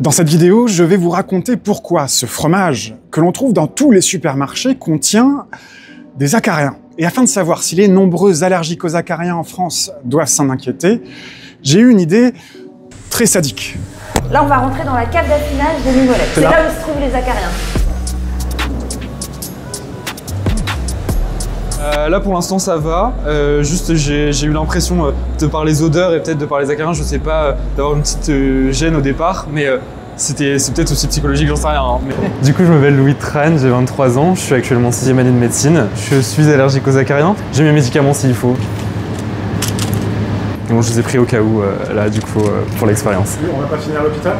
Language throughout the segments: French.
Dans cette vidéo, je vais vous raconter pourquoi ce fromage, que l'on trouve dans tous les supermarchés, contient des acariens. Et afin de savoir si les nombreux allergiques aux acariens en France doivent s'en inquiéter, j'ai eu une idée très sadique. Là, on va rentrer dans la cave d'affinage des mimolettes. C'est là où se trouvent les acariens. Là pour l'instant ça va, juste j'ai eu l'impression de par les odeurs et peut-être de par les acariens, je sais pas, d'avoir une petite gêne au départ, mais c'est peut-être aussi psychologique, j'en sais rien. Hein, mais... Du coup je m'appelle Louis Tran, j'ai 23 ans, je suis actuellement en 6e année de médecine, je suis allergique aux acariens, j'ai mes médicaments s'il faut. Bon, je les ai pris au cas où, là du coup, pour l'expérience. On va pas finir à l'hôpital?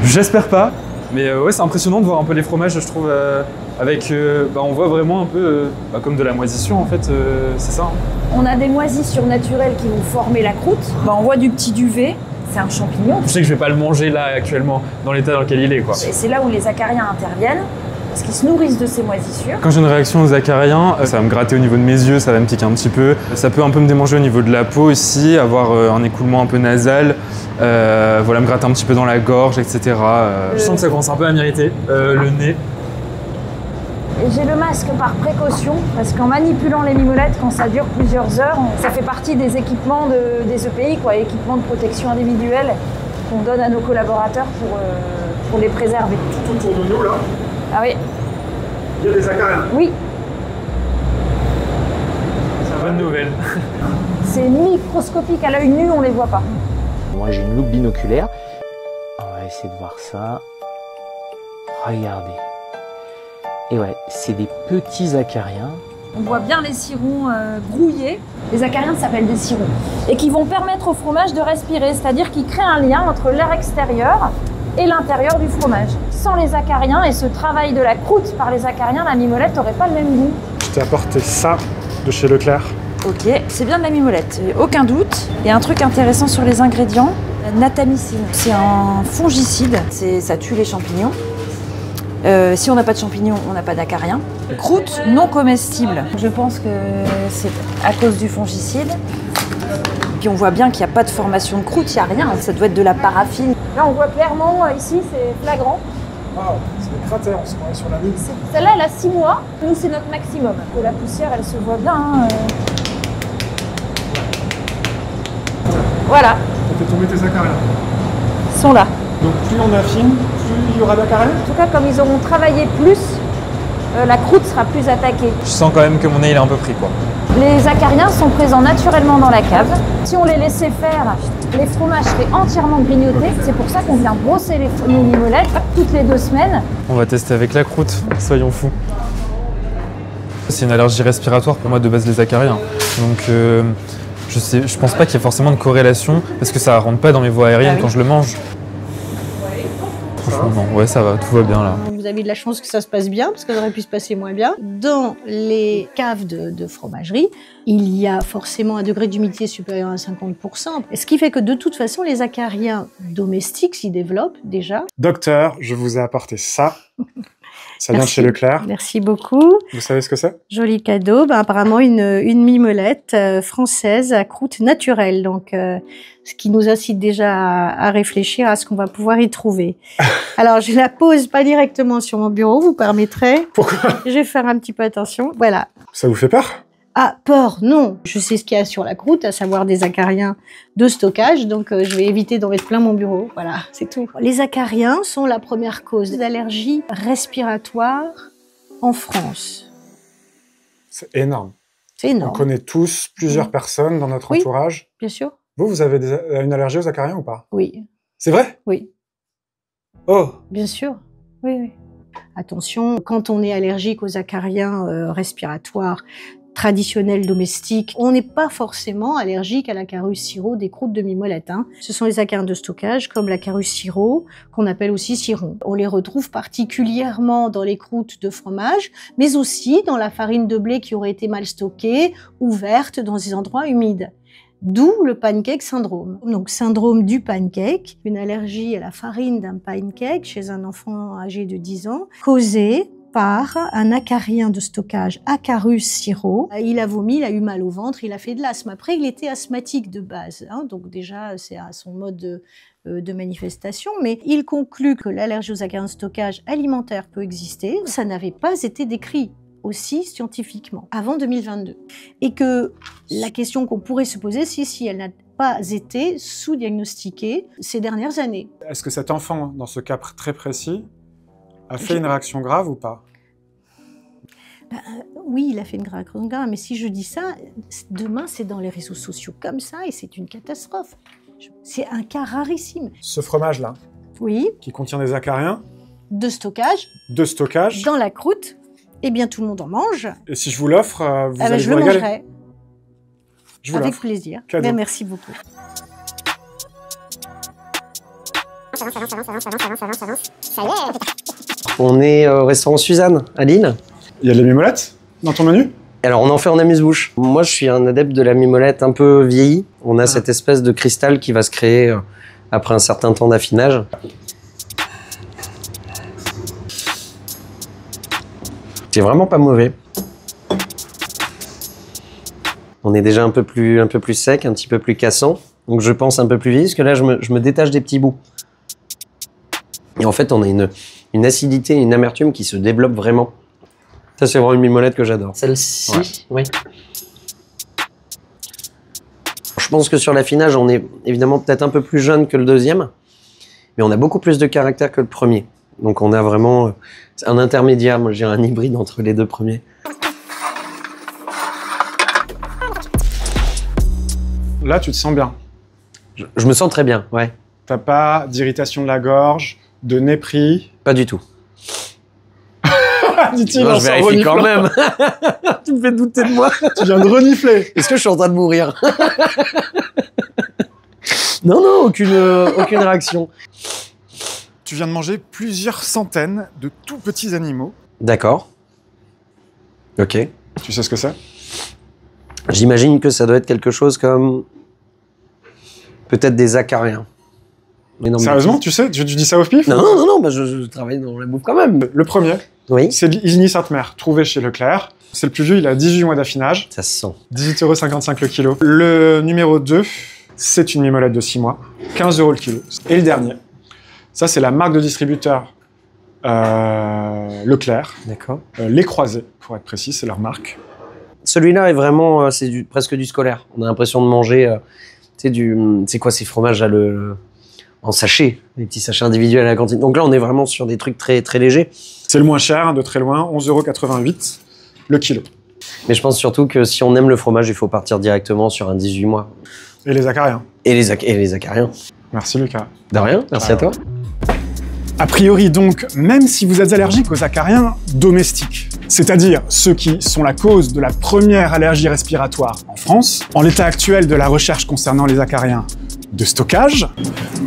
J'espère pas, mais ouais c'est impressionnant de voir un peu les fromages, je trouve. Avec, on voit vraiment un peu comme de la moisissure en fait, c'est ça. Hein. On a des moisissures naturelles qui vont former la croûte. On voit du petit duvet, c'est un champignon. Je sais que je vais pas le manger là actuellement, dans l'état dans lequel il est quoi. Et c'est là où les acariens interviennent, parce qu'ils se nourrissent de ces moisissures. Quand j'ai une réaction aux acariens, ça va me gratter au niveau de mes yeux, ça va me piquer un petit peu. Ça peut un peu me démanger au niveau de la peau aussi, avoir un écoulement un peu nasal. Voilà, me gratter un petit peu dans la gorge, etc. Je sens que ça commence un peu à m'irriter, le nez. Et j'ai le masque par précaution, parce qu'en manipulant les mimolettes, quand ça dure plusieurs heures, ça fait partie des équipements des EPI, équipements de protection individuelle, qu'on donne à nos collaborateurs pour les préserver. Tout autour de nous là? Ah oui. Il y a des acariens? Oui. C'est une bonne nouvelle. C'est microscopique, à l'œil nu, on ne les voit pas. Moi j'ai une loupe binoculaire. On va essayer de voir ça. Regardez. Et ouais, c'est des petits acariens. On voit bien les cirons grouillés. Les acariens s'appellent des cirons. Et qui vont permettre au fromage de respirer, c'est-à-dire qu'ils créent un lien entre l'air extérieur et l'intérieur du fromage. Sans les acariens et ce travail de la croûte par les acariens, la mimolette n'aurait pas le même goût. Je t'ai apporté ça de chez Leclerc. Ok, c'est bien de la mimolette, aucun doute. Il y a un truc intéressant sur les ingrédients, la natamycine. C'est un fongicide, ça tue les champignons. Si on n'a pas de champignons, on n'a pas d'acariens. Croûte non comestible. Je pense que c'est à cause du fongicide. Puis on voit bien qu'il n'y a pas de formation de croûte, il n'y a rien. Ça doit être de la paraffine. Là, on voit clairement, ici, c'est flagrant. Waouh, c'est des cratères, on se croirait sur la lune. Celle-là, elle a 6 mois. Nous, c'est notre maximum. La poussière, elle se voit bien. Hein. Voilà. On fait tomber tes acariens. Ils sont là. Donc plus on affine, plus il y aura d'acariens? En tout cas, comme ils auront travaillé plus, la croûte sera plus attaquée. Je sens quand même que mon nez il est un peu pris quoi. Les acariens sont présents naturellement dans la cave. Si on les laissait faire, les fromages seraient entièrement grignotés. C'est pour ça qu'on vient brosser les mimolettes toutes les 2 semaines. On va tester avec la croûte, soyons fous. C'est une allergie respiratoire pour moi de base les acariens. Donc je pense pas qu'il y ait forcément de corrélation parce que ça rentre pas dans mes voies aériennes quand je le mange. Franchement, non, ouais, ça va, tout va bien là. Vous avez de la chance que ça se passe bien, parce que ça aurait pu se passer moins bien. Dans les caves de fromagerie, il y a forcément un degré d'humidité supérieur à 50%. Ce qui fait que de toute façon, les acariens domestiques s'y développent déjà. Docteur, je vous ai apporté ça. Ça vient de chez Leclerc. Merci beaucoup. Vous savez ce que c'est? Joli cadeau. Apparemment, une mimolette française à croûte naturelle. Donc, ce qui nous incite déjà à réfléchir à ce qu'on va pouvoir y trouver. Alors, je la pose pas directement sur mon bureau, vous permettrez. Pourquoi? Je vais faire un petit peu attention. Voilà. Ça vous fait peur? Ah, peur, non. Je sais ce qu'il y a sur la croûte, à savoir des acariens de stockage, donc je vais éviter d'en mettre plein mon bureau. Voilà, c'est tout. Les acariens sont la première cause d'allergie respiratoire en France. C'est énorme. C'est énorme. On connaît tous plusieurs personnes dans notre entourage. Bien sûr. Vous avez une allergie aux acariens ou pas? Oui. C'est vrai? Oui. Oh! Bien sûr. Oui, oui. Attention, quand on est allergique aux acariens respiratoires, traditionnels domestiques, on n'est pas forcément allergique à l'Acarus siro des croûtes de mimolette. Hein. Ce sont les acariens de stockage comme l'Acarus siro, qu'on appelle aussi ciron. On les retrouve particulièrement dans les croûtes de fromage, mais aussi dans la farine de blé qui aurait été mal stockée ou verte dans des endroits humides. D'où le pancake syndrome. Donc, syndrome du pancake, une allergie à la farine d'un pancake chez un enfant âgé de 10 ans, causée par un acarien de stockage, Acarus siro. Il a vomi, il a eu mal au ventre, il a fait de l'asthme. Après, il était asthmatique de base, hein, donc déjà, c'est à son mode de manifestation, mais il conclut que l'allergie aux acariens de stockage alimentaire peut exister. Ça n'avait pas été décrit aussi scientifiquement avant 2022. Et que la question qu'on pourrait se poser, c'est si elle n'a pas été sous-diagnostiquée ces dernières années. Est-ce que cet enfant, dans ce cas très précis, a fait une réaction grave ou pas? Oui, il a fait une réaction grave, mais si je dis ça, demain c'est dans les réseaux sociaux comme ça et c'est une catastrophe. C'est un cas rarissime. Ce fromage-là, Oui, qui contient des acariens, de stockage, dans dans la croûte, eh bien tout le monde en mange. et si je vous l'offre, vous Ah ben, allez je vous le régaler. mangerai Je vous avec l'offre. plaisir. Cadeau. Ben, merci beaucoup. On est au restaurant Suzanne, à Lille. Il y a de la mimolette dans ton menu? Alors, on en fait en amuse-bouche. Moi, je suis un adepte de la mimolette un peu vieillie. On a cette espèce de cristal qui va se créer après un certain temps d'affinage. C'est vraiment pas mauvais. On est déjà un peu plus sec, un petit peu plus cassant. Donc, je pense un peu plus vieilli, parce que là, je me détache des petits bouts. Et en fait, on a une acidité, une amertume qui se développe vraiment. Ça, c'est vraiment une mimolette que j'adore. Celle-ci, oui. Je pense que sur l'affinage, on est évidemment peut-être un peu plus jeune que le deuxième, mais on a beaucoup plus de caractère que le premier. Donc on a vraiment un intermédiaire, moi j'ai un hybride entre les deux premiers. Là, tu te sens bien. Je me sens très bien, ouais. T'as pas d'irritation de la gorge, de nez pris? Pas du tout. Dit-il Non, en je vérifie reniflant. quand même. Tu me fais douter de moi. Tu viens de renifler. Est-ce que je suis en train de mourir? Non, aucune réaction. Tu viens de manger plusieurs centaines de tout petits animaux. D'accord. Ok. Tu sais ce que c'est? J'imagine que ça doit être quelque chose comme... peut-être des acariens. Mais non, mais- Sérieusement, tu sais? Tu dis ça au pif? Non, bah je travaille dans la bouffe quand même. Le premier, Oui. c'est de l'Isigny Sainte-Mère, trouvé chez Leclerc. C'est le plus vieux, il a 18 mois d'affinage. Ça se sent. 18,55 € le kilo. Le numéro 2, c'est une mimolette de 6 mois. 15 € le kilo. Et le dernier, ça c'est la marque de distributeur Leclerc. D'accord. Les Croisés, pour être précis, c'est leur marque. Celui-là est vraiment, c'est presque du scolaire. On a l'impression de manger, c'est quoi ces fromages là, en sachet, les petits sachets individuels à la cantine. Donc là, on est vraiment sur des trucs très très légers. C'est le moins cher, hein, de très loin, 11,88 € le kilo. Mais je pense surtout que si on aime le fromage, il faut partir directement sur un 18 mois. Et les acariens. Et les acariens. Merci Lucas. De rien, merci à toi. A priori donc, même si vous êtes allergique aux acariens domestiques, c'est-à-dire ceux qui sont la cause de la première allergie respiratoire en France, en l'état actuel de la recherche concernant les acariens de stockage,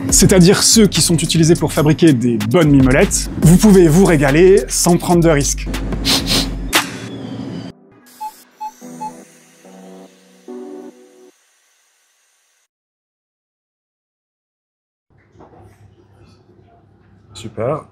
c'est-à-dire ceux qui sont utilisés pour fabriquer des bonnes mimolettes, vous pouvez vous régaler sans prendre de risques. Super.